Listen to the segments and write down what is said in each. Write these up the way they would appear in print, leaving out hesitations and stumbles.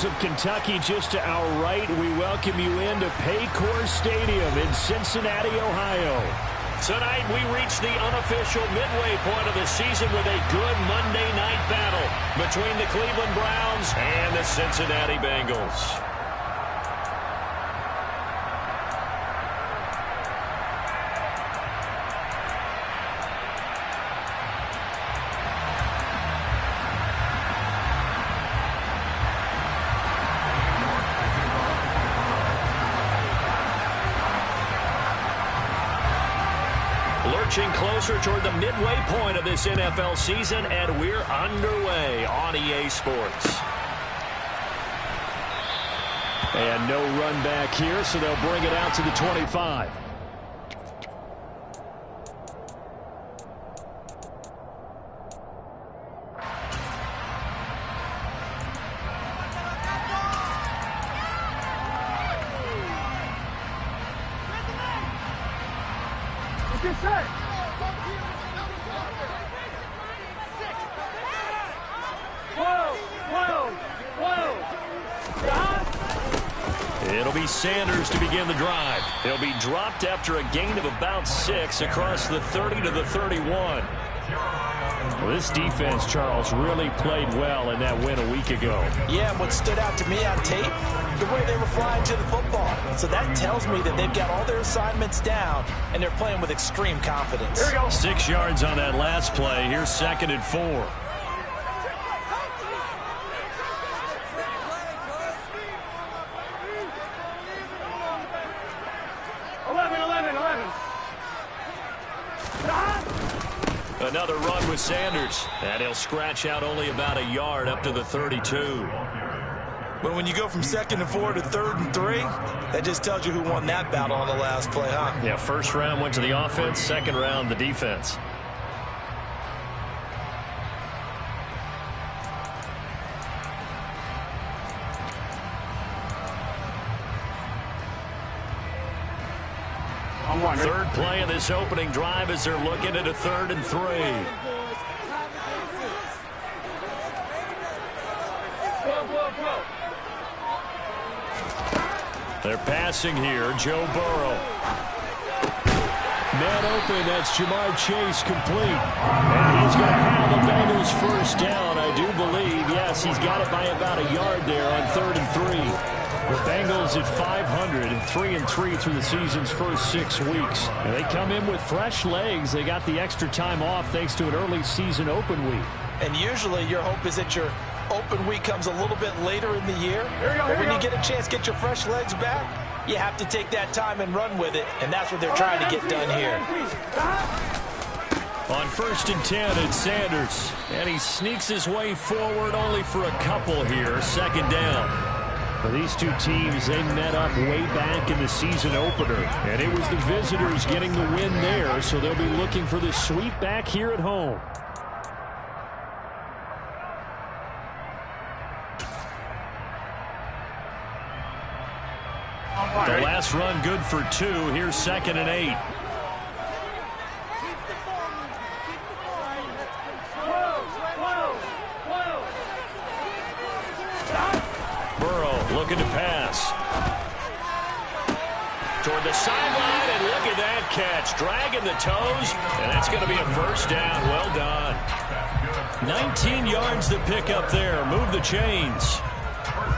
Tigers of Kentucky just to our right. We welcome you into Paycor Stadium in Cincinnati, Ohio. Tonight we reach the unofficial midway point of the season with a good Monday night battle between the Cleveland Browns and the Cincinnati Bengals. Lurching closer toward the midway point of this NFL season, and we're underway on EA Sports. And no run back here, so they'll bring it out to the 25. It'll be Sanders to begin the drive. He'll be dropped after a gain of about 6 across the 30 to the 31. Well, this defense, Charles, really played well in that win a week ago. Yeah, what stood out to me on tape, the way they were flying to the football. So that tells me that they've got all their assignments down, and they're playing with extreme confidence. 6 yards on that last play. Here's 2nd and 4. Another run with Sanders, and he'll scratch out only about a yard up to the 32. But when you go from 2nd and 4 to 3rd and 3, that just tells you who won that battle on the last play, huh? Yeah, first round went to the offense, second round the defense. Third play of this opening drive as they're looking at a 3rd and 3. They're passing here. Joe Burrow. Man open, that's Jamar Chase complete. And he's going to have the Bengals first down, I do believe. Yes, he's got it by about a yard there on 3rd and 3. The Bengals at 500 and 3-3 through the season's first 6 weeks. And they come in with fresh legs. They got the extra time off thanks to an early season open week. And usually your hope is that your open week comes a little bit later in the year. But when you get a chance to get your fresh legs back, you have to take that time and run with it. And that's what they're trying to get done here. On 1st and 10, it's Sanders. And he sneaks his way forward only for a couple here. 2nd down. For these two teams, they met up way back in the season opener. And it was the visitors getting the win there, so they'll be looking for the sweep back here at home. The last run good for 2. Here's 2nd and 8. Looking to pass. Toward the sideline, and look at that catch. Dragging the toes, and that's going to be a first down. Well done. 19 yards to pick up there. Move the chains.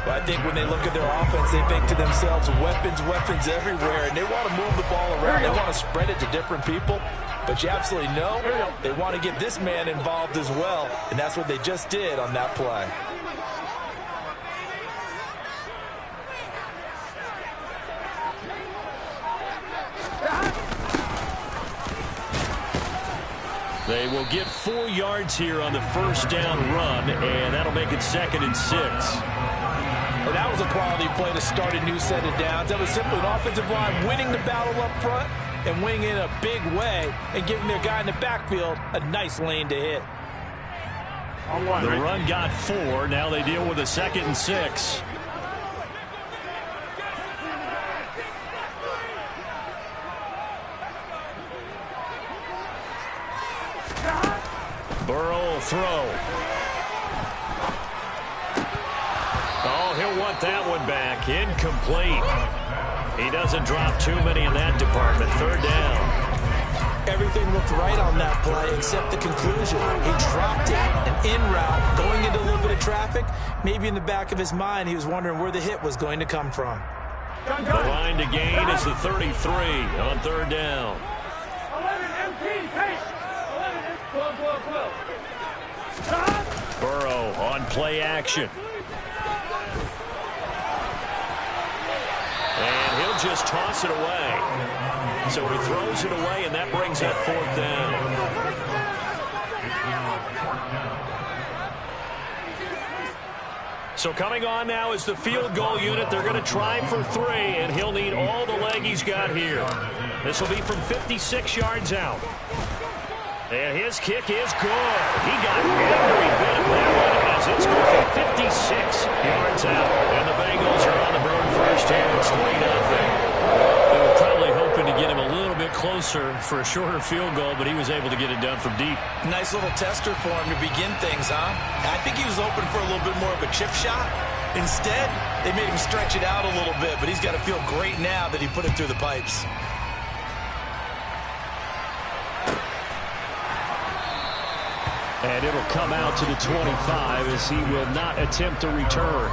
Well, I think when they look at their offense, they think to themselves, weapons everywhere, and they want to move the ball around. They want to spread it to different people. But you absolutely know they want to get this man involved as well, and that's what they just did on that play. They will get 4 yards here on the first down run, and that'll make it 2nd and 6. Well, that was a quality play to start a new set of downs. That was simply an offensive line winning the battle up front and winning in a big way and giving their guy in the backfield a nice lane to hit. The run got 4. Now they deal with a 2nd and 6. Burrow will throw. Oh, he'll want that one back. Incomplete. He doesn't drop too many in that department. Third down. Everything looked right on that play except the conclusion. He dropped it, an in route, going into a little bit of traffic. Maybe in the back of his mind, he was wondering where the hit was going to come from. The line to gain is the 33 on third down. 11 MT, pace. 11, 12. Burrow on play action. And he'll just toss it away. So he throws it away, and that brings up fourth down. So coming on now is the field goal unit. They're going to try for 3, and he'll need all the leg he's got here. This will be from 56 yards out. And his kick is good. He got every bit of that one as it's good from 56 yards out. And the Bengals are on the board first here. It's 3-0. They were probably hoping to get him a little bit closer for a shorter field goal, but he was able to get it done from deep. Nice little tester for him to begin things, huh? I think he was open for a little bit more of a chip shot. Instead, they made him stretch it out a little bit, but he's got to feel great now that he put it through the pipes. And it'll come out to the 25 as he will not attempt a return.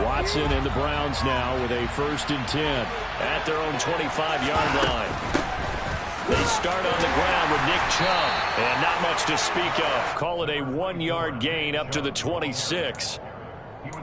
Watson and the Browns now with a 1st and 10 at their own 25-yard line. They start on the ground with Nick Chubb, and not much to speak of. Call it a 1-yard gain up to the 26.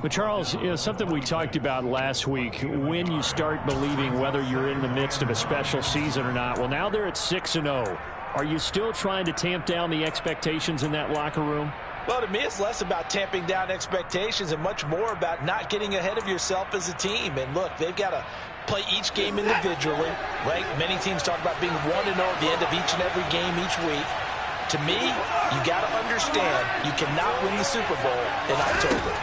But Charles, something we talked about last week, when you start believing whether you're in the midst of a special season or not. Well, now they're at 6-0. Are you still trying to tamp down the expectations in that locker room? Well, to me, it's less about tamping down expectations and much more about not getting ahead of yourself as a team. And look, they've got to play each game individually, right? Many teams talk about being 1-0 at the end of each and every game each week. To me, you got to understand you cannot win the Super Bowl in October.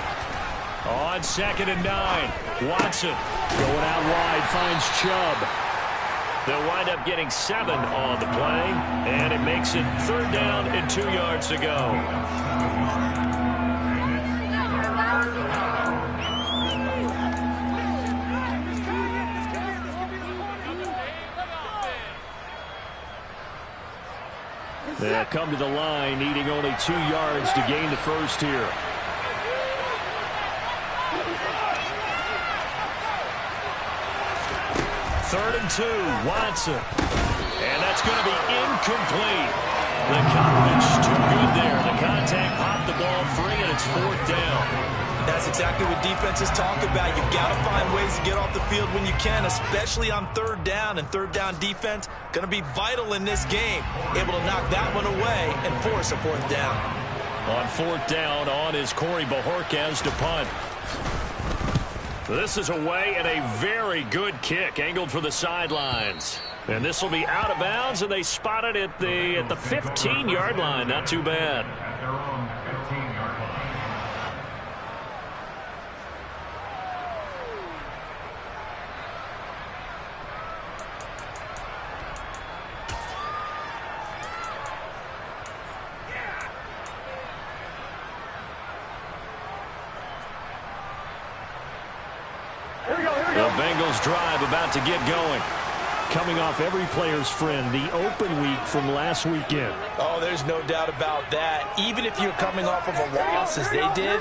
On 2nd and 9, Watson going out wide, finds Chubb. They'll wind up getting 7 on the play, and it makes it 3rd down and 2 yards to go. They'll come to the line, needing only 2 yards to gain the first here. Third and 2, Watson. And that's going to be incomplete. The coverage too good there. The contact popped the ball free, and it's 4th down. That's exactly what defenses talk about. You've got to find ways to get off the field when you can, especially on 3rd down. And 3rd down defense going to be vital in this game. Able to knock that one away and force a 4th down. On 4th down, on is Corey Bojorquez to punt. This is away, and a very good kick angled for the sidelines. And this will be out of bounds, and they spot it at the 15-yard line. Not too bad. The Bengals drive about to get going. Coming off every player's friend, the open week from last weekend. Oh, there's no doubt about that. Even if you're coming off of a loss as they did,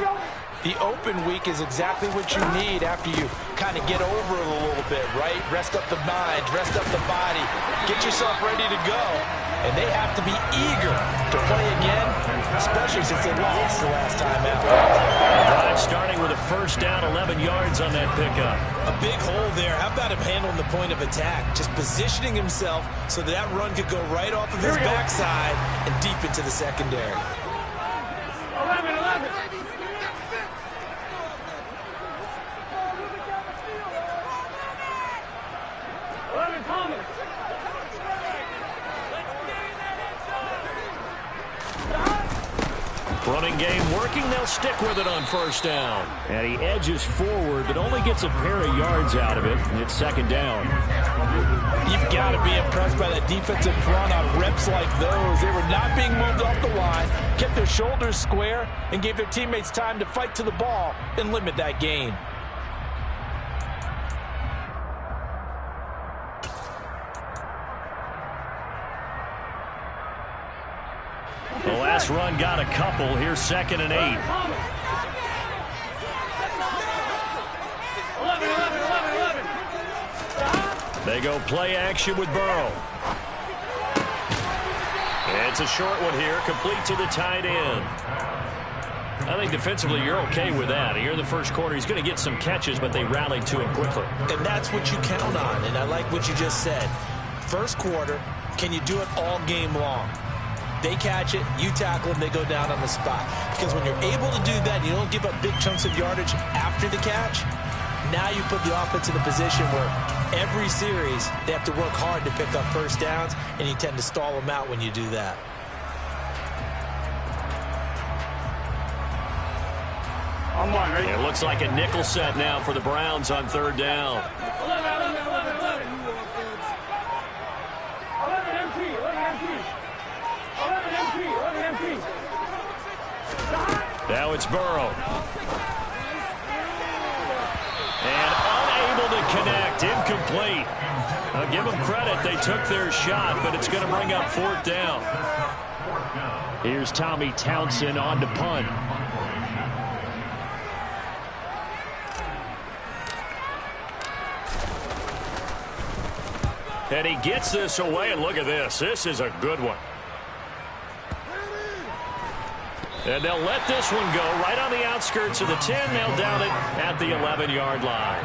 the open week is exactly what you need after you kind of get over it a little bit, right? Rest up the mind, rest up the body, get yourself ready to go. And they have to be eager to play again, especially since they lost the last time out. Drive starting with a 1st down, 11 yards on that pickup. A big hole there. How about him handling the point of attack? Just positioning himself so that run could go right off of his backside and deep into the secondary. 11. Run game working. They'll stick with it on first down. And he edges forward, but only gets a pair of yards out of it. And it's second down. You've got to be impressed by that defensive front on reps like those. They were not being moved off the line, kept their shoulders square, and gave their teammates time to fight to the ball and limit that gain. The last run got a couple. Here's 2nd and 8. 11, 11, 11. They go play action with Burrow. It's a short one here, complete to the tight end. I think defensively you're okay with that. Here in the first quarter, he's going to get some catches, but they rallied to him quickly. And that's what you count on, and I like what you just said. First quarter, can you do it all game long? They catch it, you tackle them, they go down on the spot. Because when you're able to do that, you don't give up big chunks of yardage after the catch. Now you put the offense in a position where every series they have to work hard to pick up first downs, and you tend to stall them out when you do that. It looks like a nickel set now for the Browns on third down. 11 MT, 11 MT. 11 MT, 11 MT. Now it's Burrow. And unable to connect, incomplete. I'll give them credit, they took their shot, but it's going to bring up 4th down. Here's Tommy Townsend on to punt. And he gets this away, and look at this. This is a good one. And they'll let this one go right on the outskirts of the 10. They'll down it at the 11-yard line.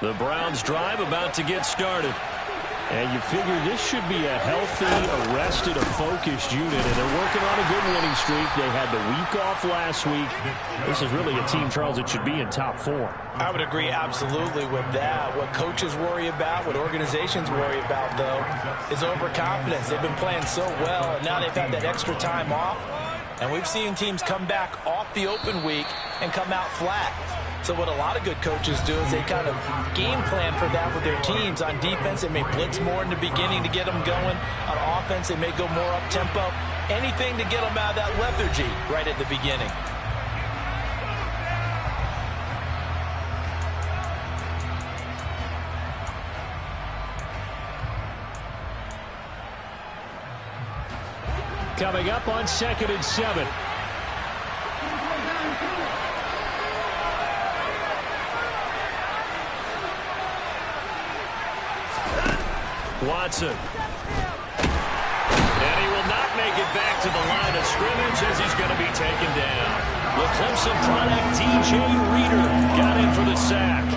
The Browns drive about to get started. And you figure this should be a healthy, arrested, a focused unit. And they're working on a good winning streak. They had the week off last week. This is really a team, Charles, that should be in top 4. I would agree absolutely with that. What coaches worry about, what organizations worry about, though, is overconfidence. They've been playing so well, and now they've had that extra time off. And we've seen teams come back off the open week and come out flat. So what a lot of good coaches do is they kind of game plan for that with their teams. On defense, they may blitz more in the beginning to get them going. On offense, they may go more up-tempo. Anything to get them out of that lethargy right at the beginning. Coming up on 2nd and 7. Watson. And he will not make it back to the line of scrimmage as he's going to be taken down. The Clemson product, DJ Reader, got in for the sack.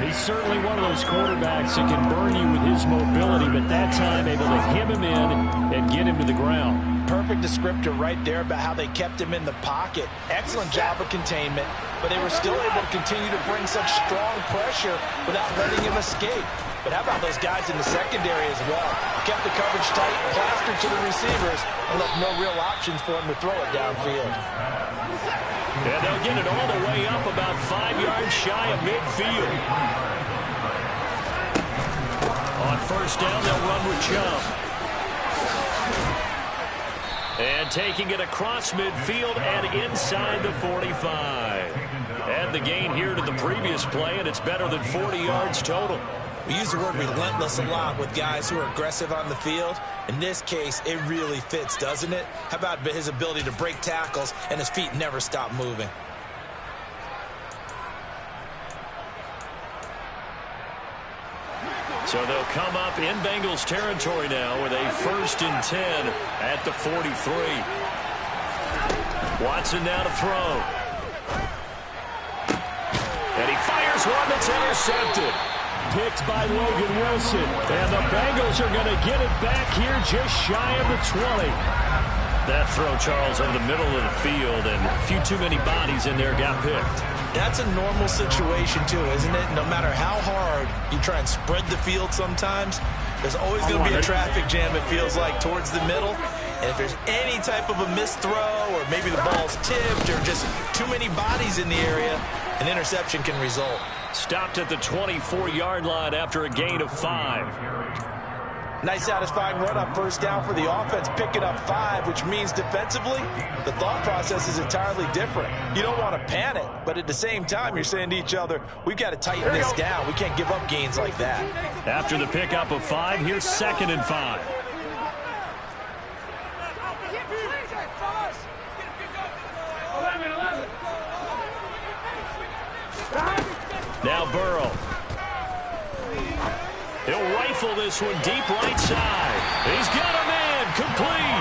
He's certainly one of those quarterbacks that can burn you with his mobility, but that time able to hem him in and get him to the ground. Perfect descriptor right there about how they kept him in the pocket. Excellent job of containment, but they were still able to continue to bring such strong pressure without letting him escape. But how about those guys in the secondary as well? Kept the coverage tight, plastered to the receivers, and left no real options for him to throw it downfield. And they'll get it all the way up about 5 yards shy of midfield. On first down, they'll run with Chubb. And taking it across midfield and inside the 45. Add the gain here to the previous play, and it's better than 40 yards total. We use the word relentless a lot with guys who are aggressive on the field. In this case, it really fits, doesn't it? How about his ability to break tackles and his feet never stop moving? So they'll come up in Bengals territory now with a 1st and 10 at the 43. Watson now to throw. And he fires one that's intercepted. Picked by Logan Wilson. And the Bengals are going to get it back here just shy of the 20. That throw, Charles, over the middle of the field, and a few too many bodies in there got picked. That's a normal situation, too, isn't it? No matter how hard you try and spread the field sometimes, there's always going to be a traffic jam, it feels like, towards the middle. And if there's any type of a missed throw, or maybe the ball's tipped, or just too many bodies in the area, an interception can result. Stopped at the 24-yard line after a gain of 5. Nice satisfying run on first down for the offense, picking up 5, which means defensively, the thought process is entirely different. You don't want to panic, but at the same time, you're saying to each other, we've got to tighten this down. We can't give up gains like that. After the pickup of 5, here's 2nd and 5. Now Burrow. He'll rifle this one deep right side. He's got a man, complete.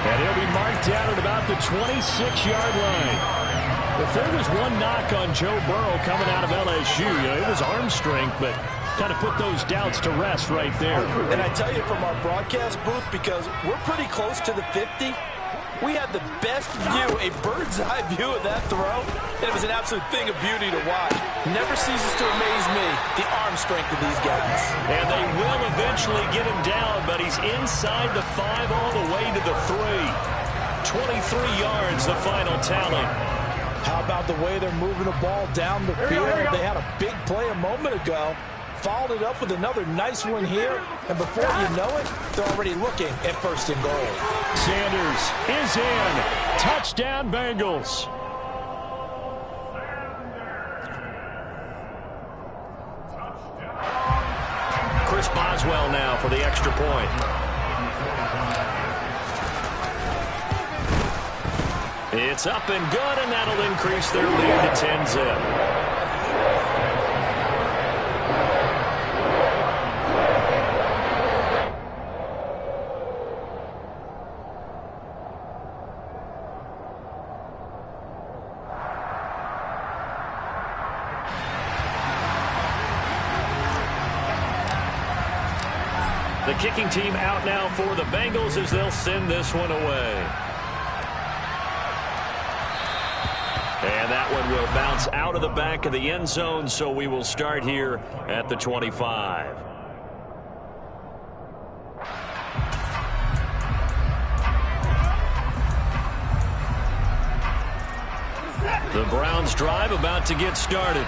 And he'll be marked down at about the 26-yard line. If there was one knock on Joe Burrow coming out of LSU, it was arm strength, but kind of put those doubts to rest right there. And I tell you from our broadcast booth, because we're pretty close to the 50, we had the best view, a bird's-eye view of that throw, and it was an absolute thing of beauty to watch. Never ceases to amaze me, the arm strength of these guys. And they will eventually get him down, but he's inside the 5 all the way to the 3. 23 yards, the final tally. How about the way they're moving the ball down the field? They had a big play a moment ago. Followed it up with another nice one here, and before you know it, they're already looking at 1st and goal. Sanders is in. Touchdown, Bengals. Chris Boswell now for the extra point. It's up and good, and that'll increase their lead to 10-zip. The kicking team out now for the Bengals as they'll send this one away. And that one will bounce out of the back of the end zone, so we will start here at the 25. The Browns drive about to get started.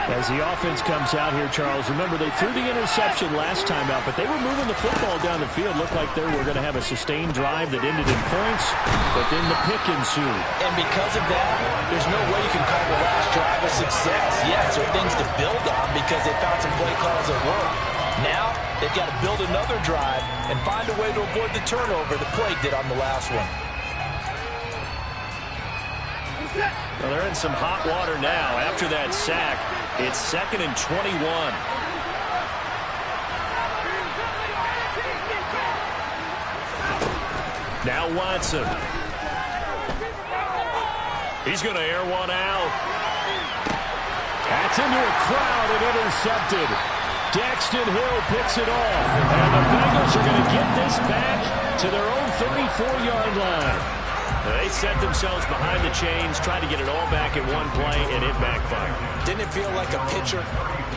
As the offense comes out here, Charles, remember they threw the interception last time out, but they were moving the football down the field. Looked like they were going to have a sustained drive that ended in points, but then the pick ensued. And because of that, there's no way you can call the last drive a success. Yes, there are things to build on because they found some play calls that work. Now, they've got to build another drive and find a way to avoid the turnover the play did on the last one. Well, they're in some hot water now. After that sack, it's 2nd and 21. Now Watson. He's going to air one out. That's into a crowd and intercepted. Daxton Hill picks it off. And the Bengals are going to get this back to their own 34-yard line. They set themselves behind the chains, tried to get it all back in one play, and it backfired. Didn't it feel like a pitcher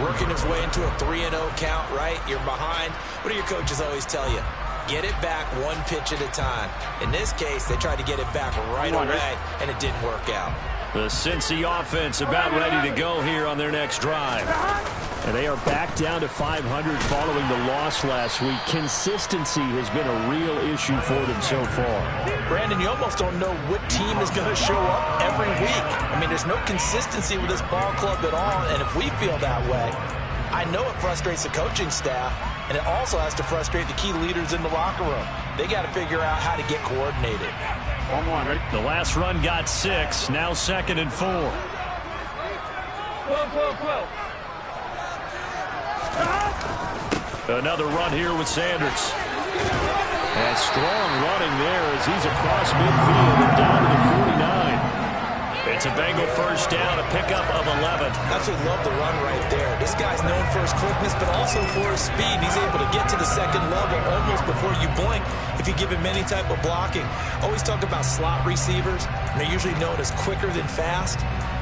working his way into a 3-0 count, right? You're behind. What do your coaches always tell you? Get it back one pitch at a time. In this case, they tried to get it back right away, and it didn't work out. The Cincy offense about ready to go here on their next drive. And they are back down to 500 following the loss last week. Consistency has been a real issue for them so far. Brandon, you almost don't know what team is going to show up every week. I mean, there's no consistency with this ball club at all, and if we feel that way, I know it frustrates the coaching staff, and it also has to frustrate the key leaders in the locker room. They got to figure out how to get coordinated. The last run got 6, now 2nd and 4. Another run here with Sanders. And strong running there as he's across midfield and down to the 49. It's a Bengal first down, a pickup of 11. Absolutely love the run right there. This guy's known for his quickness, but also for his speed. He's able to get to the second level almost before you blink if you give him any type of blocking. Always talk about slot receivers, and they're usually known as quicker than fast.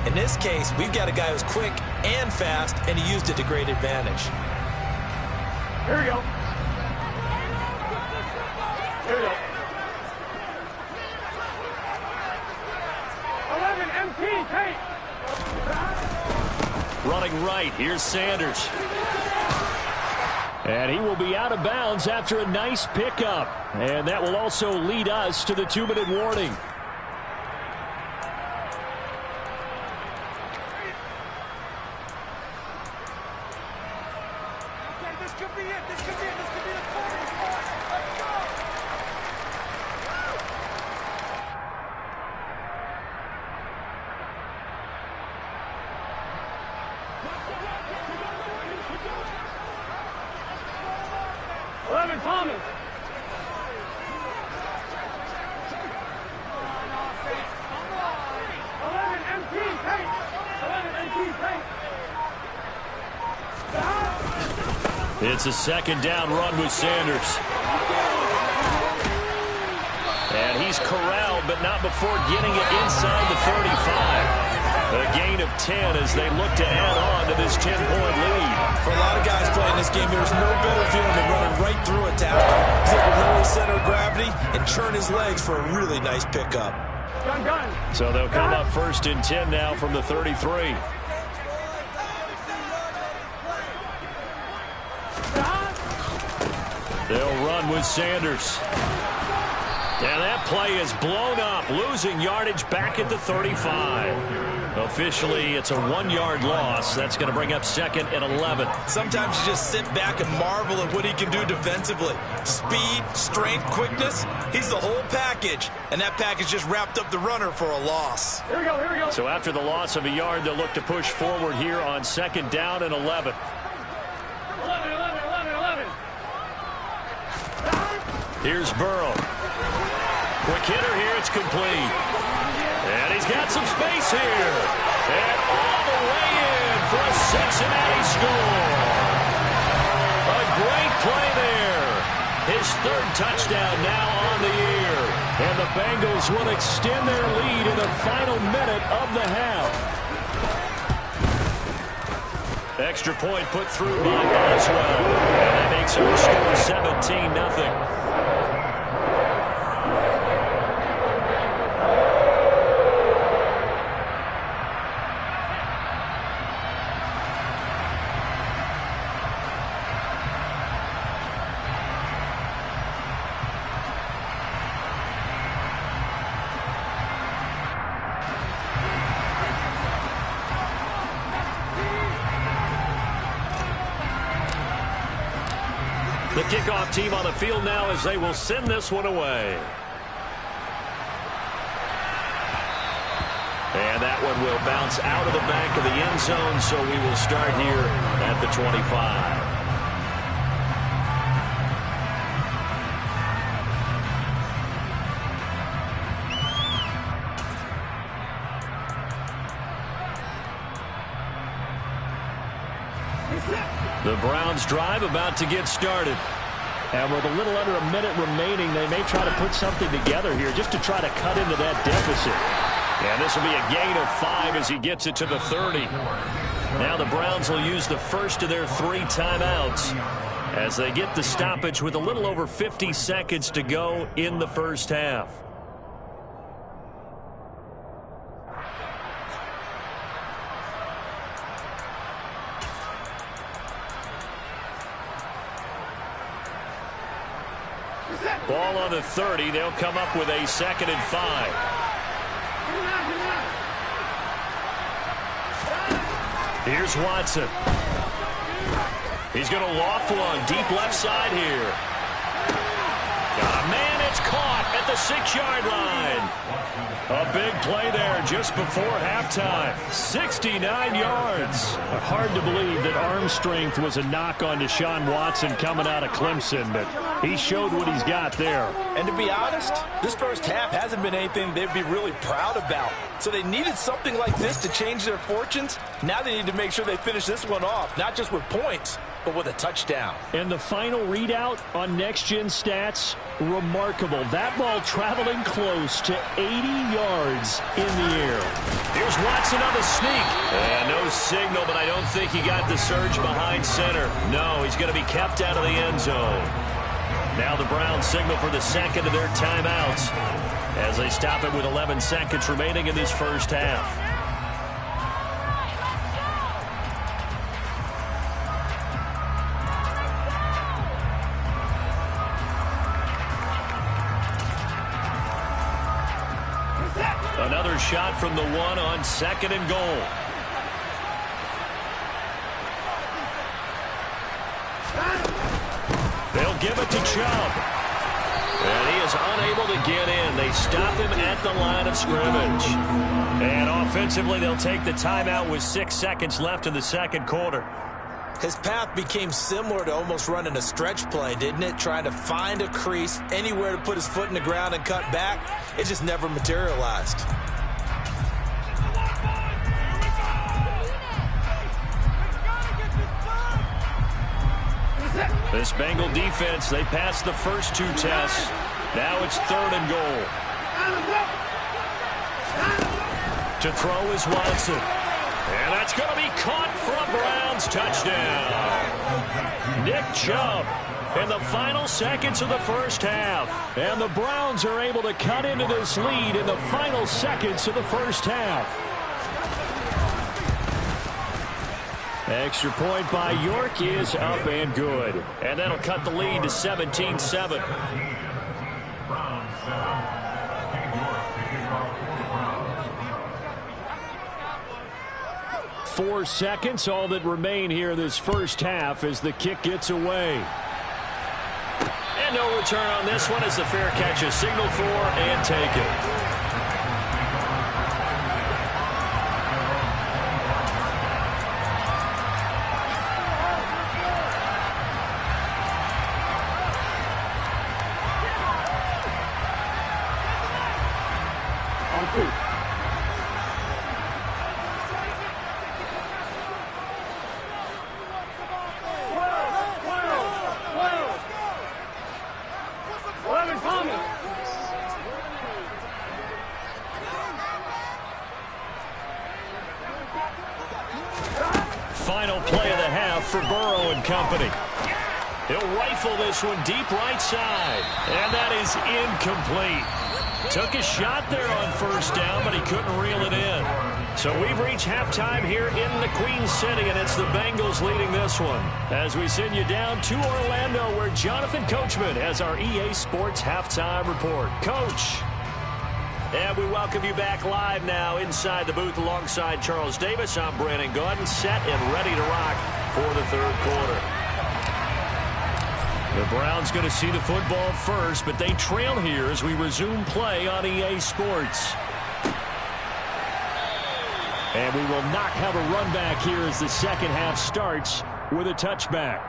In this case, we've got a guy who's quick and fast, and he used it to great advantage. Here we go. Here we go. 11 MT, take. Running right, here's Sanders. And he will be out of bounds after a nice pickup. And that will also lead us to the 2-minute warning. This could be it. This could be it. This could be the 40. Let's go. 11 Thomas. 11 MT, take. 11 MT, take. It's a second down run with Sanders. And he's corralled, but not before getting it inside the 35. A gain of 10 as they look to add on to this 10-point lead. For a lot of guys playing this game, there's no better feeling than running right through a tackle. He's able to lower his center of gravity and turn his legs for a really nice pickup. Gun. So they'll come up 1st and 10 now from the 33. They'll run with Sanders. And that play is blown up, losing yardage back at the 35. Officially, it's a 1-yard loss. That's going to bring up 2nd and 11. Sometimes you just sit back and marvel at what he can do defensively. Speed, strength, quickness, he's the whole package. And that package just wrapped up the runner for a loss. Here we go, here we go. So after the loss of a yard, they'll look to push forward here on 2nd down and 11. 11. Here's Burrow. Quick hitter here, it's complete. And he's got some space here. And all the way in for a Cincinnati score. A great play there. His 3rd touchdown now on the year. And the Bengals will extend their lead in the final minute of the half. Extra point put through by Boswell. And that makes our score 17-0. The kickoff team on the field now as they will send this one away. And that one will bounce out of the back of the end zone, so we will start here at the 25. The Browns drive about to get started. And with a little under a minute remaining, they may try to put something together here just to try to cut into that deficit. And this will be a gain of 5 as he gets it to the 30. Now the Browns will use the first of their 3 timeouts as they get the stoppage with a little over 50 seconds to go in the first half. Ball on the 30. They'll come up with a 2nd and 5. Here's Watson. He's going to loft one deep left side here. Got a man, it's caught, at the 6-yard line. A big play there just before halftime. 69 yards. Hard to believe that arm strength was a knock on Deshaun Watson coming out of Clemson, but he showed what he's got there. And to be honest, this first half hasn't been anything they'd be really proud about. So they needed something like this to change their fortunes. Now they need to make sure they finish this one off, not just with points, but with a touchdown. And the final readout on Next Gen Stats, remarkable. That ball traveling close to 80 yards in the air. Here's Watson on the sneak. And no signal, but I don't think he got the surge behind center. No, he's going to be kept out of the end zone. Now the Browns signal for the second of their timeouts as they stop it with 11 seconds remaining in this first half. Another shot from the 1 on 2nd and goal. They'll give it to Chubb. And he is unable to get in. They stop him at the line of scrimmage. And offensively, they'll take the timeout with 6 seconds left in the second quarter. His path became similar to almost running a stretch play, didn't it? Trying to find a crease, anywhere to put his foot in the ground and cut back. It just never materialized. This Bengal defense, they passed the first 2 tests. Now it's 3rd and goal. To throw is Watson. And that's going to be caught for a Browns touchdown. Nick Chubb in the final seconds of the first half. And the Browns are able to cut into this lead in the final seconds of the first half. Extra point by York is up and good. And that'll cut the lead to 17-7. 4 seconds, all that remain here this first half as the kick gets away. And no return on this one as the fair catch is signaled for and taken. Final play of the half for Burrow and company. He'll rifle this one deep right side. And that is incomplete. Took a shot there on first down, but he couldn't reel it in. So we've reached halftime here in the Queen City, and it's the Bengals leading this one. As we send you down to Orlando, where Jonathan Coachman has our EA Sports Halftime Report. Coach. And we welcome you back live now inside the booth alongside Charles Davis. I'm Brandon Gaudin, set and ready to rock for the third quarter. The Browns going to see the football first, but they trail here as we resume play on EA Sports. And we will not have a run back here as the second half starts with a touchback.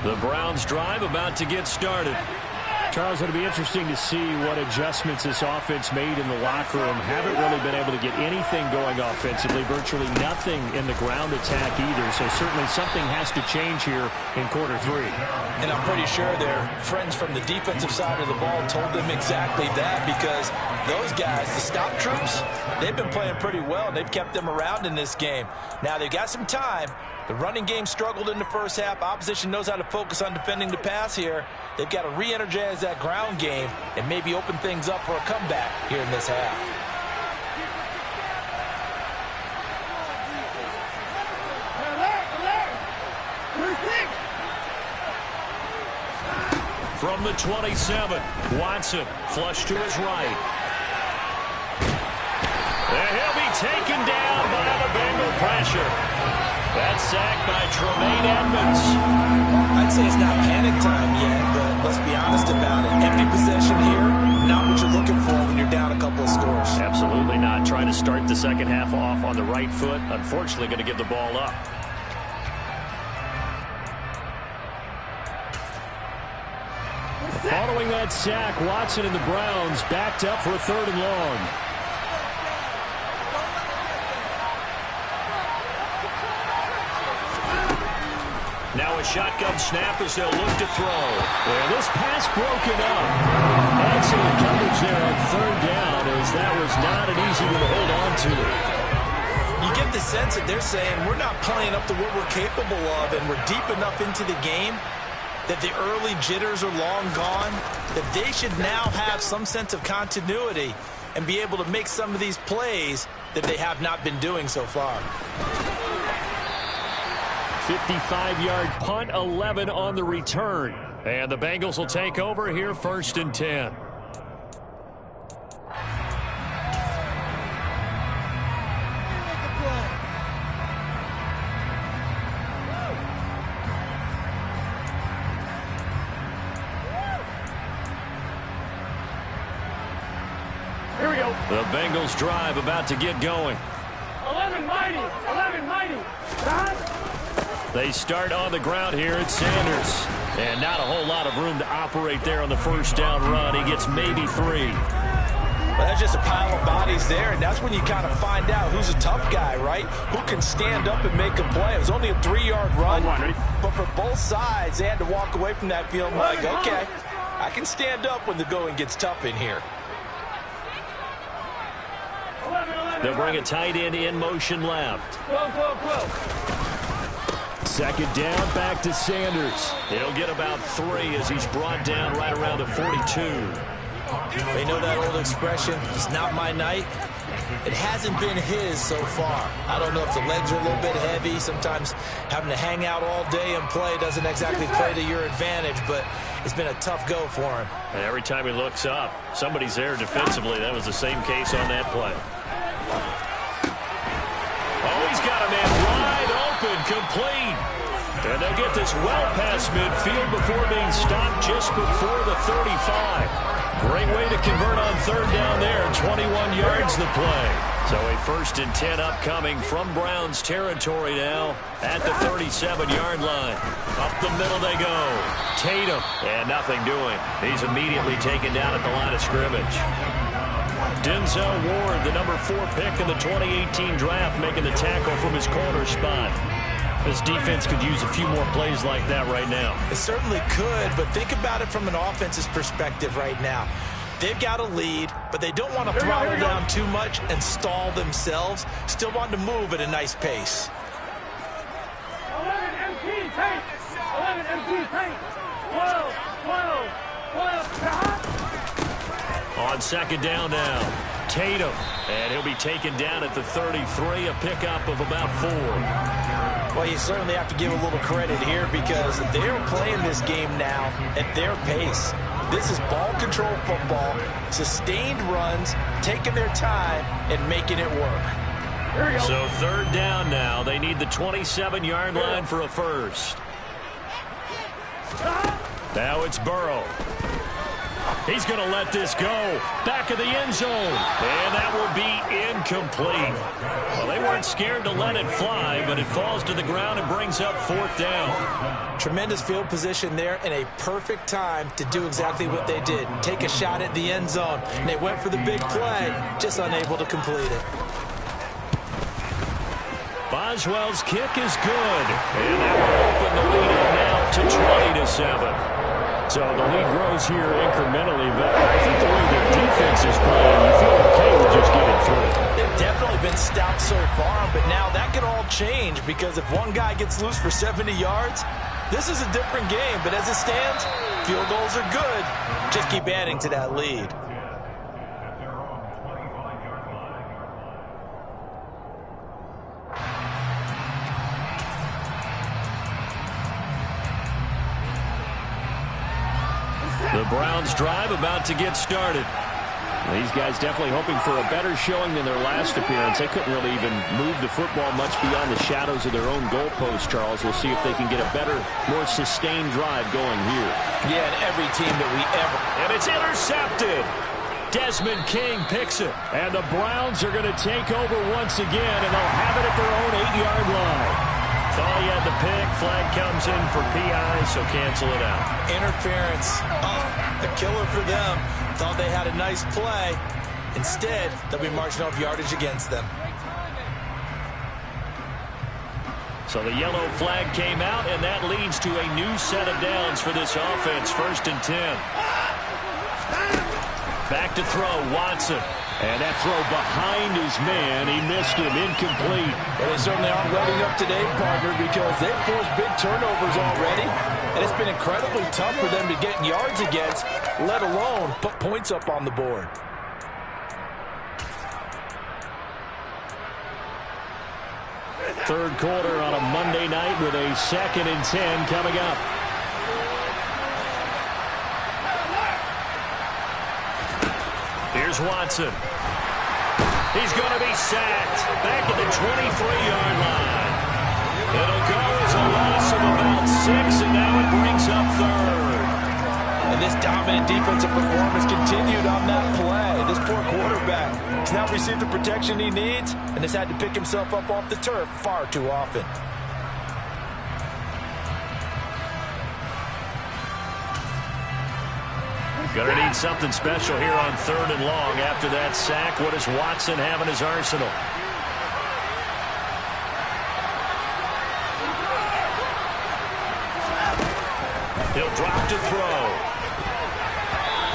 The Browns drive about to get started. Charles, it'll be interesting to see what adjustments this offense made in the locker room. Haven't really been able to get anything going offensively. Virtually nothing in the ground attack either. So certainly something has to change here in quarter 3. And I'm pretty sure their friends from the defensive side of the ball told them exactly that, because those guys, the stop troops, they've been playing pretty well. They've kept them around in this game. Now they've got some time. The running game struggled in the first half. Opposition knows how to focus on defending the pass here. They've got to re-energize that ground game and maybe open things up for a comeback here in this half. From the 27, Watson flush to his right. And he'll be taken down by the Bengal pressure. That's sacked by Tremaine Edmonds. I'd say it's not panic time yet, but let's be honest about it. Empty possession here, not what you're looking for when you're down a couple of scores. Absolutely not. Trying to start the second half off on the right foot. Unfortunately, going to give the ball up. Following that sack, Watson and the Browns backed up for a 3rd and long. Now a shotgun snap as they'll look to throw. And this pass broken up. Excellent coverage there on 3rd down, as that was not an easy one to hold on to. You get the sense that they're saying we're not playing up to what we're capable of, and we're deep enough into the game that the early jitters are long gone, that they should now have some sense of continuity and be able to make some of these plays that they have not been doing so far. 55-yard Punt 11 on the return. And the Bengals will take over here 1st and 10. Here we go. The Bengals drive about to get going. 11 mighty. 11 mighty. They start on the ground here at Sanders. And not a whole lot of room to operate there on the 1st down run. He gets maybe 3. Well, that's just a pile of bodies there, and that's when you kind of find out who's a tough guy, right? Who can stand up and make a play. It was only a 3-yard run, but for both sides, they had to walk away from that feeling like, okay, I can stand up when the going gets tough in here. They'll bring a tight end in motion left. Go. 2nd down, back to Sanders. He'll get about 3 as he's brought down right around the 42. They know that old expression, it's not my night. It hasn't been his so far. I don't know if the legs are a little bit heavy. Sometimes having to hang out all day and play doesn't exactly play to your advantage, but it's been a tough go for him. And every time he looks up, somebody's there defensively. That was the same case on that play. Oh, he's got a man wide open, complete. And they'll get this well past midfield before being stopped just before the 35. Great way to convert on 3rd down there. 21 yards the play. So a 1st and 10 upcoming from Browns territory now at the 37-yard line. Up the middle they go. Tatum, and nothing doing. He's immediately taken down at the line of scrimmage. Denzel Ward, the number 4 pick in the 2018 draft, making the tackle from his corner spot. This defense could use a few more plays like that right now. It certainly could, but think about it from an offense's perspective right now. They've got a lead, but they don't want to throttle down too much and stall themselves. Still want to move at a nice pace. 11 MT tank. 11 MT tank. 12. On 2nd down now. Tatum, and he'll be taken down at the 33, a pickup of about 4. Well, you certainly have to give a little credit here because they're playing this game now at their pace. This is ball control football, sustained runs, taking their time and making it work. So 3rd down now. They need the 27-yard line for a 1st. Now it's Burrow. He's going to let this go. Back of the end zone. And that will be incomplete. Well, they weren't scared to let it fly, but it falls to the ground and brings up 4th down. Tremendous field position there and a perfect time to do exactly what they did. Take a shot at the end zone. And they went for the big play, just unable to complete it. Boswell's kick is good. And that will open the lead up now to 20-7. So the lead grows here incrementally, but I think the way their defense is playing, you feel okay with just getting through. They've definitely been stout so far, but now that can all change because if one guy gets loose for 70 yards, this is a different game. But as it stands, field goals are good. Just keep adding to that lead. The Browns drive about to get started. These guys definitely hoping for a better showing than their last appearance. They couldn't really even move the football much beyond the shadows of their own goalpost, Charles. We'll see if they can get a better, more sustained drive going here. Yeah, and every team that we ever... And it's intercepted. Desmond King picks it. And the Browns are going to take over once again, and they'll have it at their own 8-yard line. Thought he had the pick. Flag comes in for PI, so cancel it out. Interference. Oh, a killer for them. Thought they had a nice play. Instead, they'll be marginal yardage against them. So the yellow flag came out, and that leads to a new set of downs for this offense. 1st and 10. Back to throw, Watson. And that throw behind his man. He missed him. Incomplete. Well, they certainly aren't letting up today, partner, because they've forced big turnovers already. And it's been incredibly tough for them to get yards against, let alone put points up on the board. Third quarter on a Monday night with a 2nd and 10 coming up. Here's Watson. He's going to be sacked back at the 23-yard line. It'll go as a loss of about 6, and now it brings up 3rd. And this dominant defensive performance continued on that play. This poor quarterback has now received the protection he needs and has had to pick himself up off the turf far too often. Going to need something special here on 3rd and long. After that sack, what does Watson have in his arsenal? He'll drop to throw.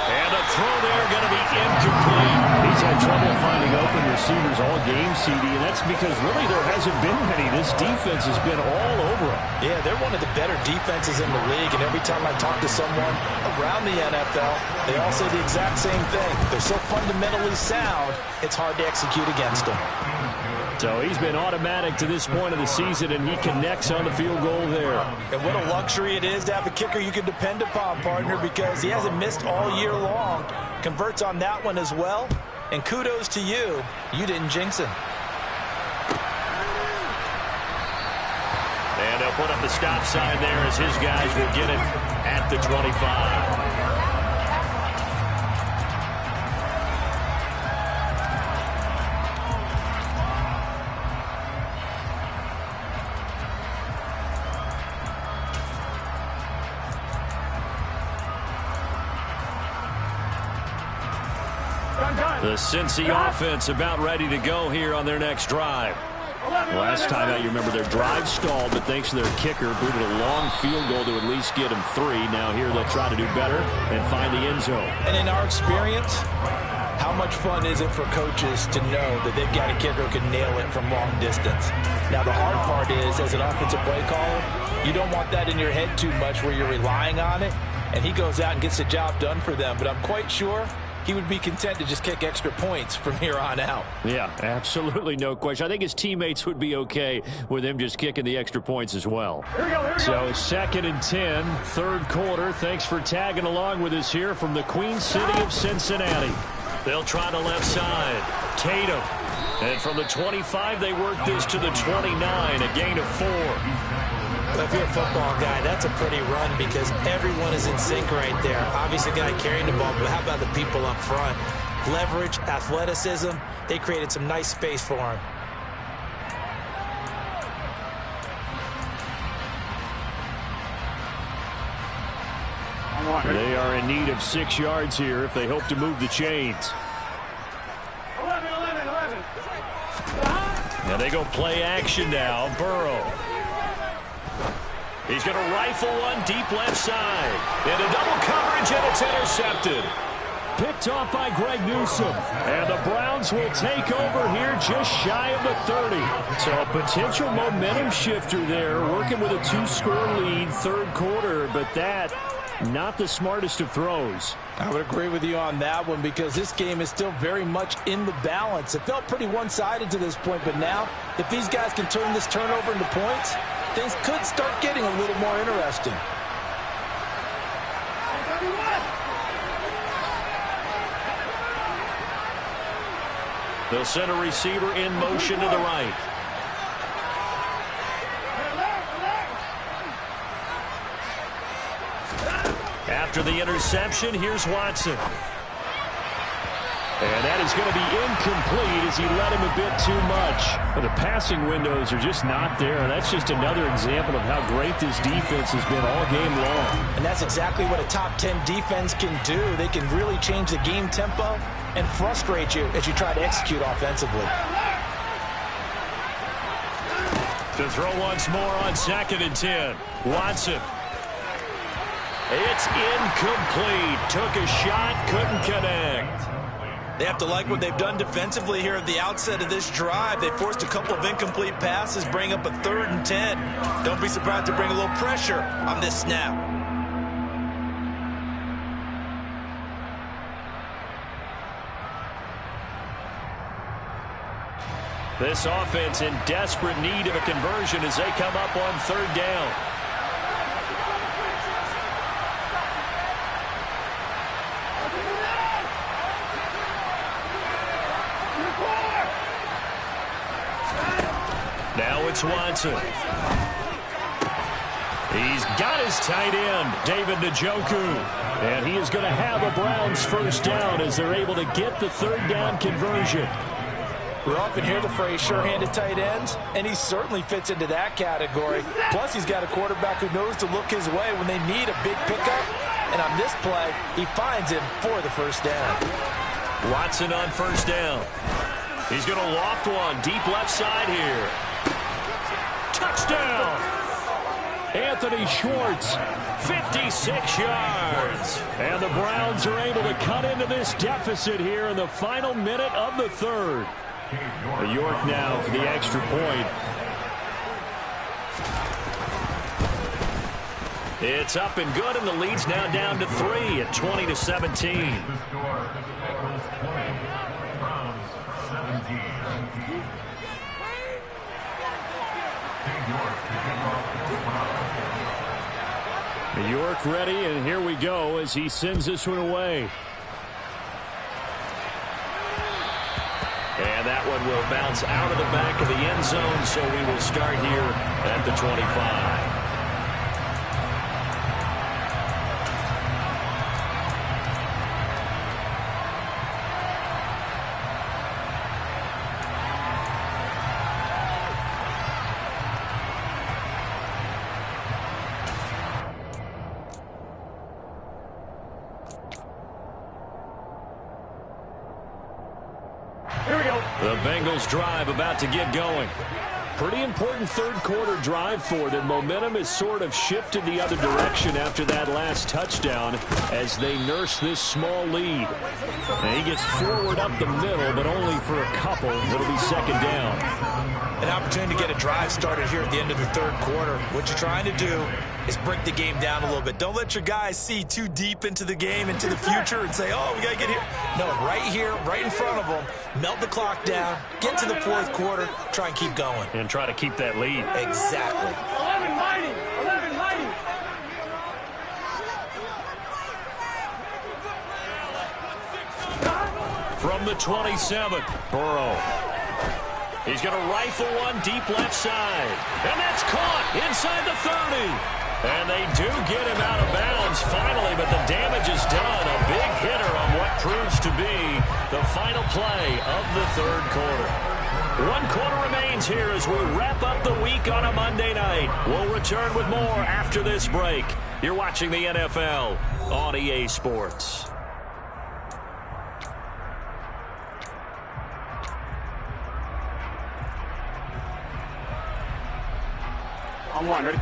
And a throw there going to be incomplete. He's had trouble finding open receivers all game, CD, and that's because really there hasn't been many. This defense has been all over him. Yeah, they're one of the better defenses in the league, and every time I talk to someone around the NFL, they all say the exact same thing. They're so fundamentally sound, it's hard to execute against them. So he's been automatic to this point of the season, and he connects on the field goal there. And what a luxury it is to have a kicker you can depend upon, partner, because he hasn't missed all year long. Converts on that one as well. And kudos to you. You didn't jinx him. And they'll put up the stop sign there as his guys will get it at the 25. The Cincy offense about ready to go here on their next drive. Last time out, you remember their drive stalled, but thanks to their kicker, booted a long field goal to at least get them 3. Now here they'll try to do better and find the end zone. And in our experience, how much fun is it for coaches to know that they've got a kicker who can nail it from long distance? Now the hard part is, as an offensive play caller, you don't want that in your head too much where you're relying on it, and he goes out and gets the job done for them. But I'm quite sure he would be content to just kick extra points from here on out. Yeah, absolutely no question. I think his teammates would be okay with him just kicking the extra points as well. Here we go. So 2nd and 10, 3rd quarter. Thanks for tagging along with us here from the Queen City of Cincinnati. They'll try the left side. Tatum. And from the 25, they work this to the 29, a gain of 4. If you're a football guy, that's a pretty run because everyone is in sync right there. Obviously, the guy carrying the ball, but how about the people up front? Leverage, athleticism, they created some nice space for him. They are in need of 6 yards here if they hope to move the chains. 11. Now they go play action now. Burrow. He's going to rifle one deep left side. Into double coverage, and it's intercepted. Picked off by Greg Newsome. And the Browns will take over here just shy of the 30. So a potential momentum shifter there, working with a 2-score lead, 3rd quarter, but that not the smartest of throws. I would agree with you on that one because this game is still very much in the balance. It felt pretty one-sided to this point, but now if these guys can turn this turnover into points, things could start getting a little more interesting. They'll send a receiver in motion to the right. After the interception, here's Watson. And that is going to be incomplete as he led him a bit too much. But the passing windows are just not there. That's just another example of how great this defense has been all game long. And that's exactly what a top 10 defense can do. They can really change the game tempo and frustrate you as you try to execute offensively. To throw once more on 2nd and 10. Watson. It's incomplete. Took a shot, couldn't connect. They have to like what they've done defensively here at the outset of this drive. They forced a couple of incomplete passes, bring up a 3rd and 10. Don't be surprised to bring a little pressure on this snap. This offense in desperate need of a conversion as they come up on 3rd down. Now it's Watson. He's got his tight end, David Njoku. And he is going to have a Browns first down as they're able to get the 3rd down conversion. We often hear the phrase sure-handed tight ends, and he certainly fits into that category. Plus, he's got a quarterback who knows to look his way when they need a big pickup. And on this play, he finds him for the first down. Watson on 1st down. He's going to loft one deep left side here. Touchdown! Anthony Schwartz, 56 yards. And the Browns are able to cut into this deficit here in the final minute of the 3rd. York now for the extra point. It's up and good, and the lead's now down to 3 at 20-17. York ready, and here we go as he sends this one away. And that one will bounce out of the back of the end zone, so we will start here at the 25. The Bengals drive about to get going. Pretty important 3rd quarter drive for them. Momentum has sort of shifted the other direction after that last touchdown as they nurse this small lead. And he gets forward up the middle, but only for a couple. It'll be 2nd down. An opportunity to get a drive started here at the end of the 3rd quarter. What you're trying to do is break the game down a little bit. Don't let your guys see too deep into the game, into the future, and say, oh, we got to get here. No, right here, right in front of them, melt the clock down, get to the 4th quarter, try and keep going. And try to keep that lead. Exactly. 11 mighty. 11 mighty. From the 27, Burrow. He's going to rifle one deep left side. And that's caught inside the 30. And they do get him out of bounds finally, but the damage is done. A big hitter on what proves to be the final play of the 3rd quarter. 1 quarter remains here as we wrap up the week on a Monday night. We'll return with more after this break. You're watching the NFL on EA Sports.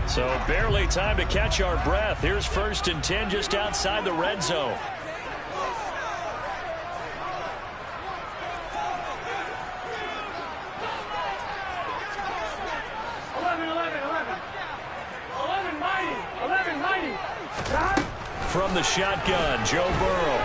So barely time to catch our breath. Here's 1st and 10 just outside the red zone. From the shotgun, Joe Burrow.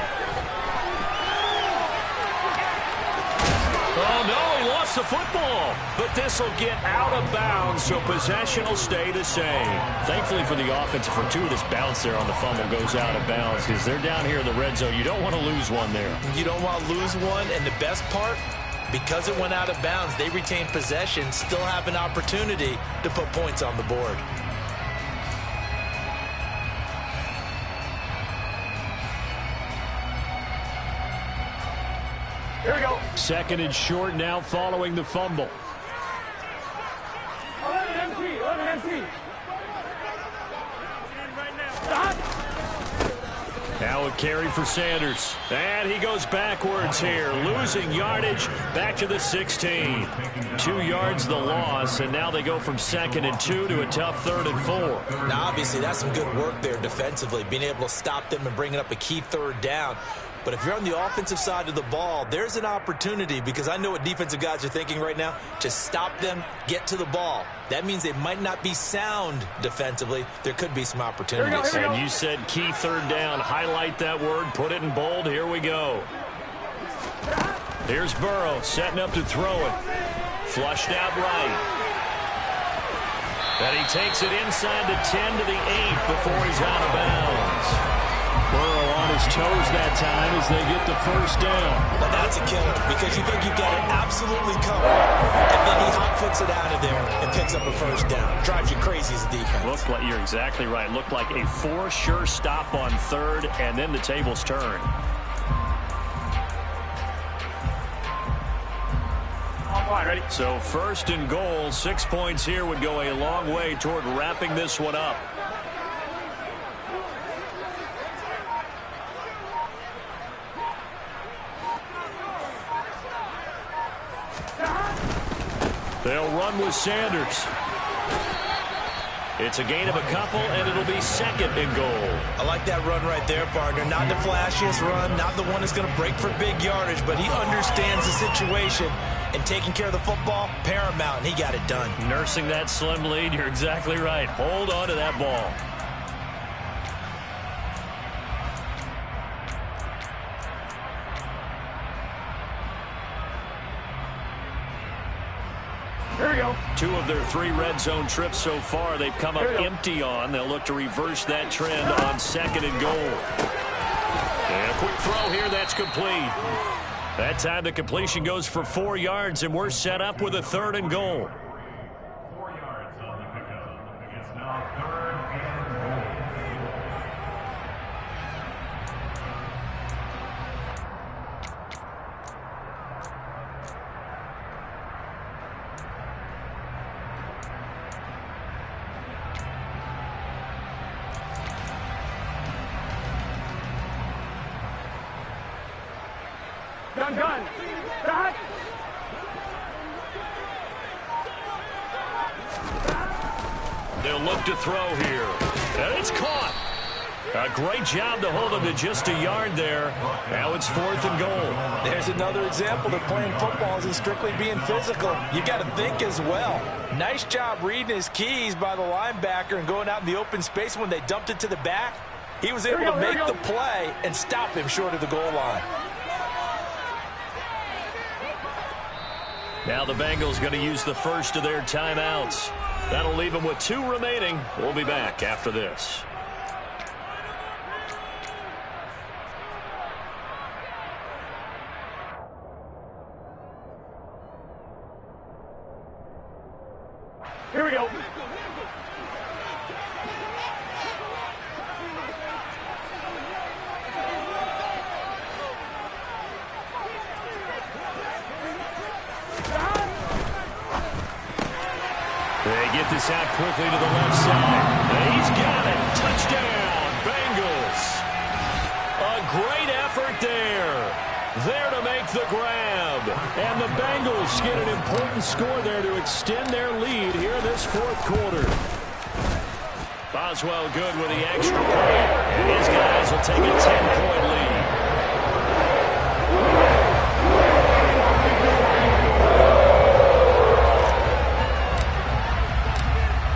Oh, no, he lost the football. But this will get out of bounds, so possession will stay the same. Thankfully for the offense, a fortuitous bounce there on the fumble goes out of bounds because they're down here in the red zone. You don't want to lose one there. You don't want to lose one, and the best part, Because it went out of bounds, they retained possession, still have an opportunity to put points on the board. Here we go. Second and short now following the fumble. 11 empty. 11 empty. Now a carry for Sanders. And he goes backwards here, losing yardage back to the 16. 2 yards the loss, and now they go from 2nd and 2 to a tough 3rd and 4. Now, obviously, that's some good work there defensively, being able to stop them and bringing up a key 3rd down. But if you're on the offensive side of the ball, there's an opportunity, because I know what defensive guys are thinking right now, to stop them, get to the ball. That means they might not be sound defensively. There could be some opportunities. Here we go. And you said key 3rd down. Highlight that word, put it in bold. Here we go. Here's Burrow setting up to throw it. Flushed out right. And he takes it inside the 10 to the 8 before he's out of bounds. Burrow on his toes that time as they get the 1st down. Now that's a killer, because you think you've got it absolutely covered, and then he hot foots it out of there and picks up a 1st down. Drives you crazy as a defense. Looked like, you're exactly right. Looked like a 4 sure stop on 3rd, and then the tables turn. Ready? So 1st and goal, 6 points here would go a long way toward wrapping this one up. They'll run with Sanders. It's a gain of a couple, and it'll be 2nd and goal. I like that run right there, partner. Not the flashiest run, not the one that's going to break for big yardage, but he understands the situation, and taking care of the football, paramount, and he got it done. Nursing that slim lead, you're exactly right. Hold on to that ball. Here we go. 2 of their 3 red zone trips so far they've come up empty on. They'll look to reverse that trend on 2nd and goal. And a quick throw here, that's complete. That time the completion goes for 4 yards, and we're set up with a 3rd and goal. 4 yards on the pickup. It's now 3rd and goal. Gun. Start. They'll look to throw here. And it's caught. A great job to hold him to just a yard there. Now it's 4th and goal. There's another example that playing football isn't strictly being physical. You got to think as well. Nice job reading his keys by the linebacker and going out in the open space. When they dumped it to the back, he was able to make the play and stop him short of the goal line. Now the Bengals going to use the first of their timeouts. That'll leave them with 2 remaining. We'll be back after this. Here we go. They get this out quickly to the left side. He's got it. Touchdown, Bengals. A great effort there. There to make the grab. And the Bengals get an important score there to extend their lead here this 4th quarter. Boswell good with the extra point. And his guys will take a 10-point lead.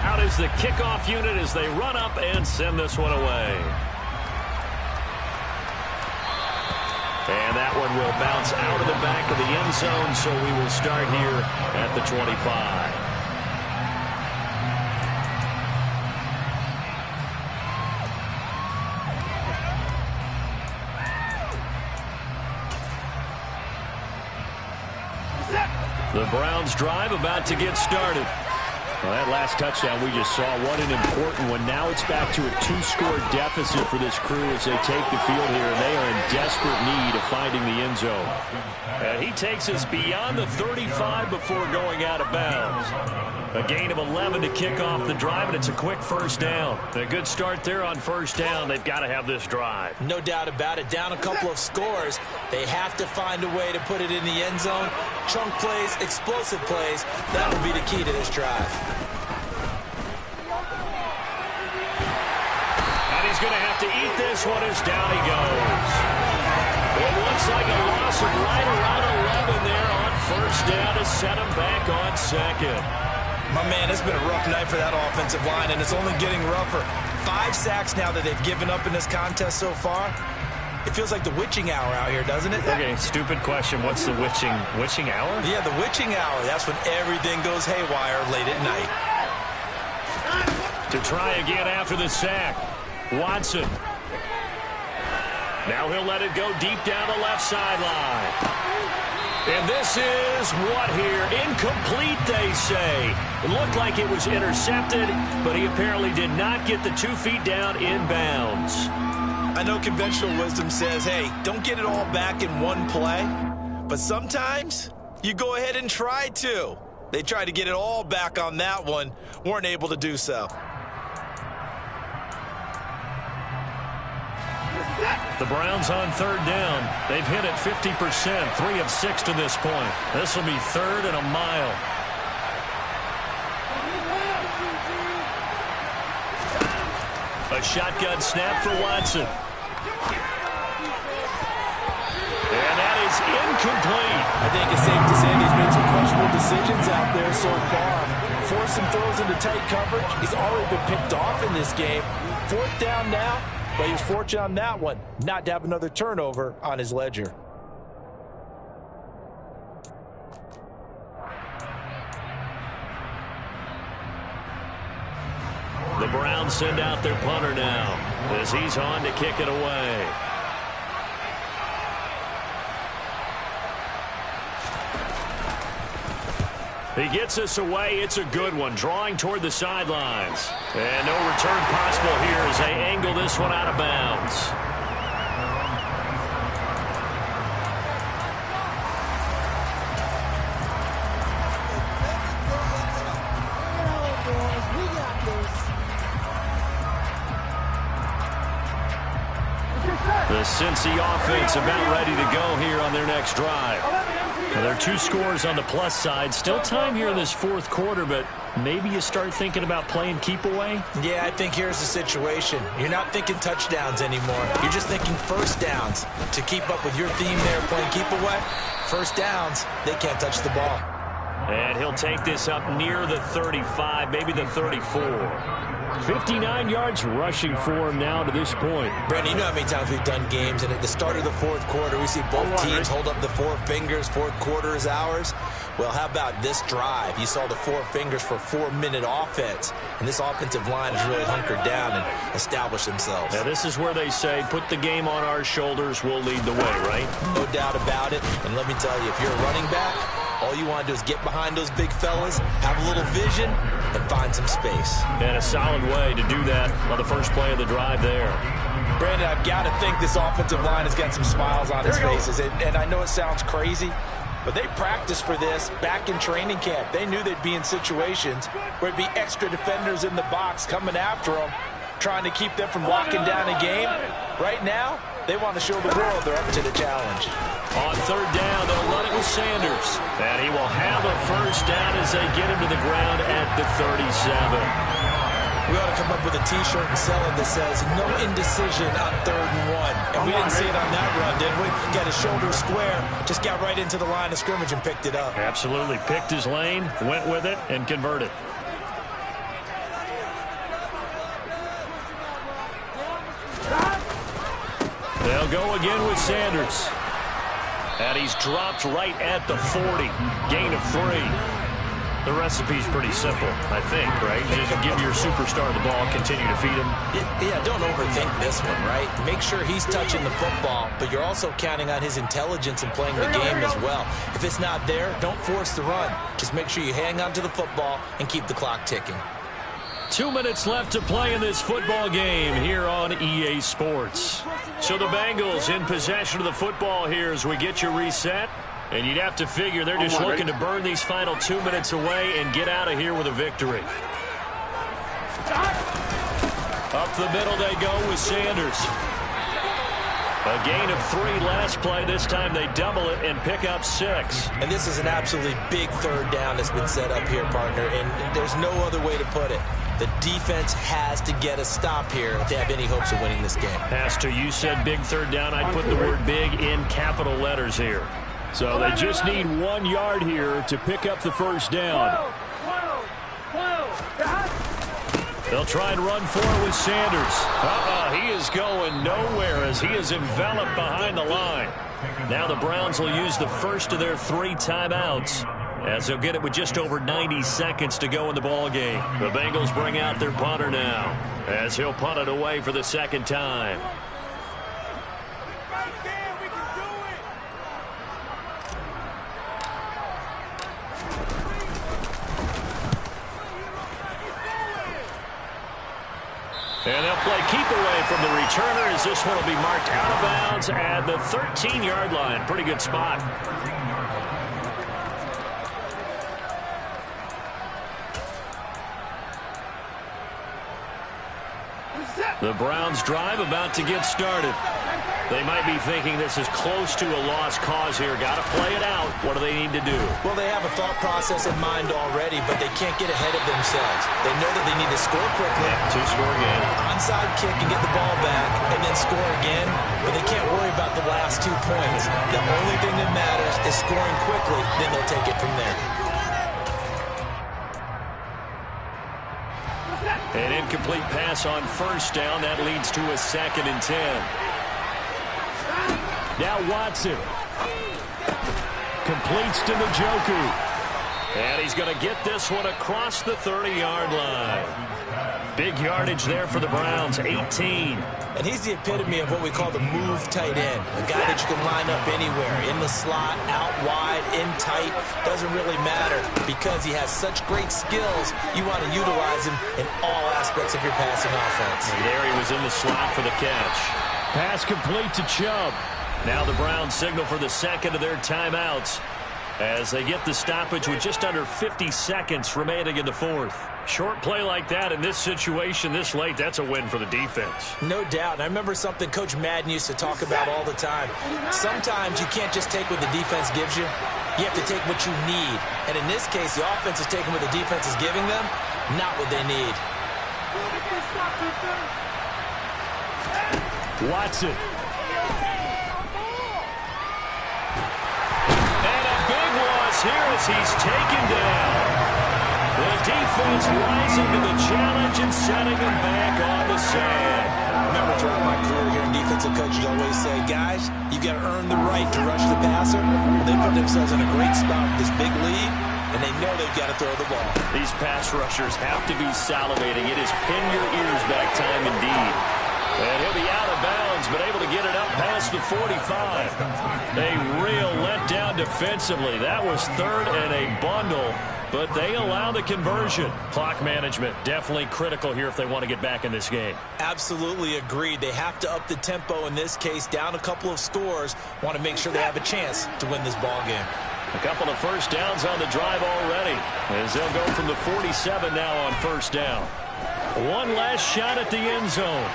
Out is the kickoff unit as they run up and send this one away. And that one will bounce out of the back of the end zone, so we will start here at the 25. Browns drive about to get started. Well, that last touchdown we just saw, what an important one. Now it's back to a 2-score deficit for this crew as they take the field here, and they are in desperate need of finding the end zone. And he takes us beyond the 35 before going out of bounds. A gain of 11 to kick off the drive, and it's a quick first down. A good start there on first down. They've got to have this drive. No doubt about it. Down a couple of scores. They have to find a way to put it in the end zone. Chunk plays, explosive plays. That will be the key to this drive. And he's going to have to eat this one as down he goes. It looks like a loss of right around 11 there on first down to set him back on second. My man, it's been a rough night for that offensive line, and it's only getting rougher. 5 sacks now that they've given up in this contest so far. It feels like the witching hour out here, doesn't it? Okay, stupid question. What's the witching hour? Yeah, the witching hour. That's when everything goes haywire late at night. To try again after the sack. Watson. Now he'll let it go deep down the left sideline. And this is what here? Incomplete, they say. It looked like it was intercepted, but he apparently did not get the 2 feet down in bounds. I know conventional wisdom says, hey, don't get it all back in one play. But sometimes you go ahead and try to. They tried to get it all back on that one, weren't able to do so. The Browns on third down. They've hit it 50%, 3 of 6 to this point. This will be third and a mile. A shotgun snap for Watson. And that is incomplete. I think it's safe to say he's made some questionable decisions out there so far. Forcing throws into tight coverage. He's already been picked off in this game. 4th down now. But he was fortunate on that one, not to have another turnover on his ledger. The Browns send out their punter now as he's on to kick it away. He gets us away. It's a good one. Drawing toward the sidelines. And no return possible here as they angle this one out of bounds. The Cincy offense about ready to go here on their next drive. Well, there are 2 scores on the plus side. Still time here in this 4th quarter, but maybe you start thinking about playing keep away? Yeah, I think here's the situation. You're not thinking touchdowns anymore. You're just thinking first downs. To keep up with your theme there, playing keep away, first downs, they can't touch the ball. And he'll take this up near the 35, maybe the 34. 59 yards rushing for him now to this point. Brandon, you know how many times we've done games, and at the start of the 4th quarter, we see both teams hold up the 4 fingers. 4th quarter is ours. Well, how about this drive? You saw the 4 fingers for 4-minute offense, and this offensive line has really hunkered down and established themselves. Now, this is where they say, put the game on our shoulders, we'll lead the way, right? No doubt about it. And let me tell you, if you're a running back, all you want to do is get behind those big fellas, have a little vision, and find some space. And a solid way to do that on the first play of the drive there. Brandon, I've got to think this offensive line has got some smiles on its faces. And I know it sounds crazy, but they practiced for this back in training camp. They knew they'd be in situations where it'd be extra defenders in the box coming after them, trying to keep them from locking down a game. Right now, they want to show the world they're up to the challenge. On third down, they'll run it with Sanders. And he will have a first down as they get him to the ground at the 37. We ought to come up with a T-shirt and sell it that says, no indecision on 3rd and 1. And we didn't see it on that run, did we? Got his shoulder square, just got right into the line of scrimmage and picked it up. Absolutely. Picked his lane, went with it, and converted. They'll go again with Sanders. And he's dropped right at the 40. Gain of 3. The recipe's pretty simple, I think, right? Just give your superstar the ball, continue to feed him. Yeah, don't overthink this one, right? Make sure he's touching the football, but you're also counting on his intelligence in playing the game as well. If it's not there, don't force the run. Just make sure you hang on to the football and keep the clock ticking. 2 minutes left to play in this football game here on EA Sports. So the Bengals in possession of the football here as we get you reset. And you'd have to figure they're just looking to burn these final 2 minutes away and get out of here with a victory. Up the middle they go with Sanders. A gain of 3 last play. This time they double it and pick up 6. And this is an absolutely big third down that's been set up here, partner. And there's no other way to put it. The defense has to get a stop here if they have any hopes of winning this game. Pastor, you said big third down. I'd put the word big in capital letters here. So they just need 1 yard here to pick up the first down. They'll try and run for it with Sanders. He is going nowhere as he is enveloped behind the line. Now the Browns will use the first of their 3 timeouts as they'll get it with just over 90 seconds to go in the ball game. The Bengals bring out their punter now as he'll punt it away for the second time. And they'll play keep away from the returner as this one will be marked out of bounds at the 13-yard line. Pretty good spot. The Browns drive about to get started. They might be thinking this is close to a lost cause here. Got to play it out. What do they need to do? Well, they have a thought process in mind already, but they can't get ahead of themselves. They know that they need to score quickly. To score again. Onside kick and get the ball back, and then score again. But they can't worry about the last 2 points. The only thing that matters is scoring quickly. Then they'll take it from there. An incomplete pass on first down. That leads to a 2nd and 10. Now Watson. Completes to Njoku. And he's going to get this one across the 30-yard line. Big yardage there for the Browns, 18. And he's the epitome of what we call the move tight end. A guy that you can line up anywhere, in the slot, out wide, in tight. Doesn't really matter because he has such great skills. You want to utilize him in all aspects of your passing offense. And there he was in the slot for the catch. Pass complete to Chubb. Now the Browns signal for the second of their timeouts as they get the stoppage with just under 50 seconds remaining in the fourth. Short play like that in this situation this late, that's a win for the defense. No doubt. And I remember something Coach Madden used to talk about all the time. Sometimes you can't just take what the defense gives you. You have to take what you need. And in this case, the offense is taking what the defense is giving them, not what they need. Watson. Here as he's taken down. The defense rising to the challenge and setting him back on the sand. I remember throughout my career here, defensive coaches always say, guys, you got to earn the right to rush the passer. They put themselves in a great spot with this big lead, and they know they've got to throw the ball. These pass rushers have to be salivating. It is pin your ears back time indeed. And he'll be out of bounds, but able to get it up past the 45. A real letdown defensively. That was 3rd and a bundle, but they allow the conversion. Clock management definitely critical here if they want to get back in this game. Absolutely agreed. They have to up the tempo in this case, down a couple of scores. Want to make sure they have a chance to win this ball game. A couple of first downs on the drive already, as they'll go from the 47 now on first down. One last shot at the end zone.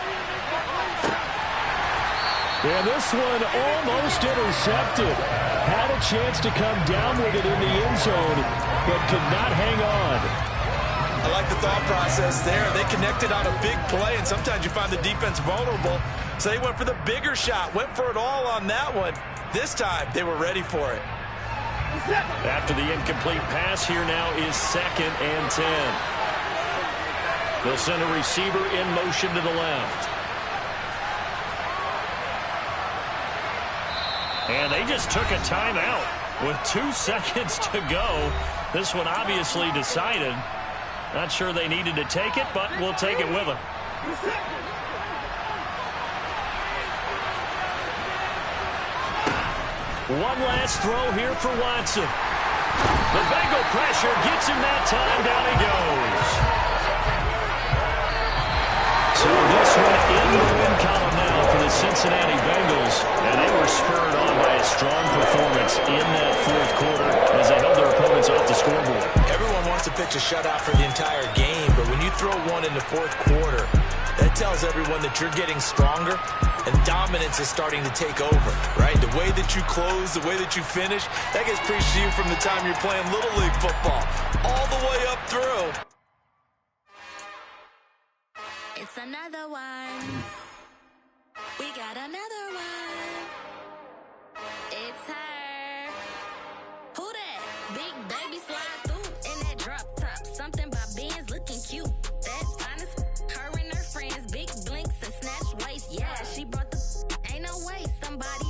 And this one almost intercepted. Had a chance to come down with it in the end zone, but could not hang on. I like the thought process there. They connected on a big play, and sometimes you find the defense vulnerable. So they went for the bigger shot, went for it all on that one. This time, they were ready for it. After the incomplete pass, here now is 2nd and 10. They'll send a receiver in motion to the left. And they just took a timeout with 2 seconds to go This one obviously decided. Not sure they needed to take it, but we'll take it with them. One last throw here for Watson. The Bengal pressure gets him that time. Down he goes. So this one in the win column now for the Cincinnati Bengals. And they were spurred on by a strong performance in that fourth quarter as they held their opponents off the scoreboard. Everyone wants to pitch a shutout for the entire game, but when you throw one in the fourth quarter, that tells everyone that you're getting stronger and dominance is starting to take over, right? The way that you close, the way that you finish, that gets preached to you from the time you're playing Little League football all the way up through. It's another one. We got another one. It's her. Who that? Big baby slide.